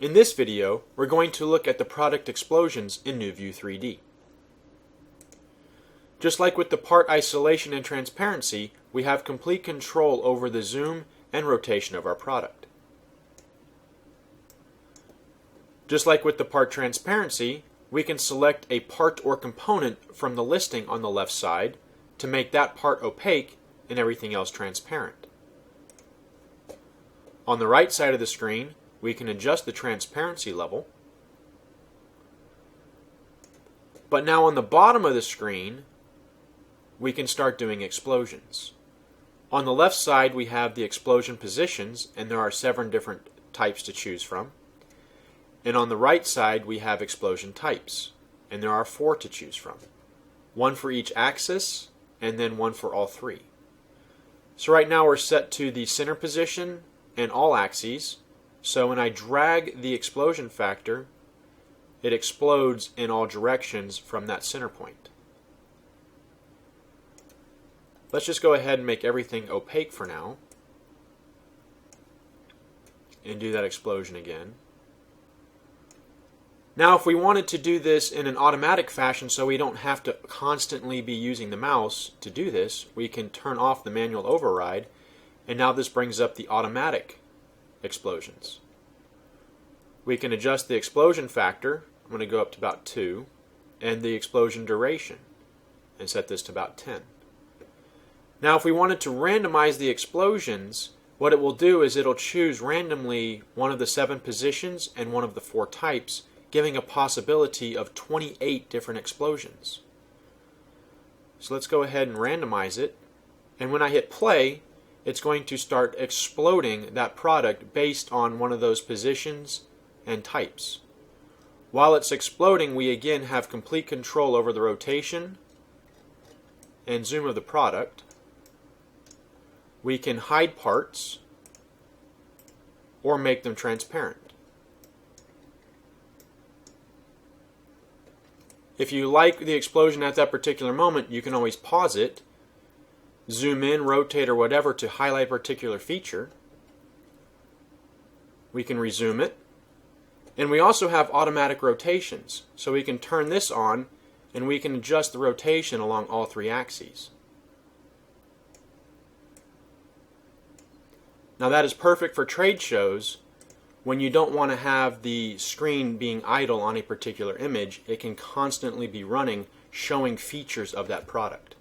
In this video, we're going to look at the product explosions in NuVu 3D. Just like with the part isolation and transparency, we have complete control over the zoom and rotation of our product. Just like with the part transparency, we can select a part or component from the listing on the left side to make that part opaque and everything else transparent. On the right side of the screen, we can adjust the transparency level. But now on the bottom of the screen, we can start doing explosions. On the left side, we have the explosion positions, and there are 7 different types to choose from. And on the right side, we have explosion types, and there are 4 to choose from. 1 for each axis, and then 1 for all 3. So right now we're set to the center position and all axes. So when I drag the explosion factor, it explodes in all directions from that center point. Let's just go ahead and make everything opaque for now and do that explosion again. Now if we wanted to do this in an automatic fashion so we don't have to constantly be using the mouse to do this, we can turn off the manual override, and now this brings up the automatic explosions. We can adjust the explosion factor. I'm going to go up to about 2, and the explosion duration and set this to about 10. Now if we wanted to randomize the explosions, what it will do is it'll choose randomly one of the 7 positions and one of the 4 types, giving a possibility of 28 different explosions. So let's go ahead and randomize it, and when I hit play, it's going to start exploding that product based on one of those positions and types. While it's exploding, we again have complete control over the rotation and zoom of the product. We can hide parts or make them transparent. If you like the explosion at that particular moment, you can always pause it, zoom in, rotate, or whatever to highlight a particular feature. We can resume it. And we also have automatic rotations, so we can turn this on and we can adjust the rotation along all 3 axes. Now that is perfect for trade shows. When you don't want to have the screen being idle on a particular image, it can constantly be running, showing features of that product.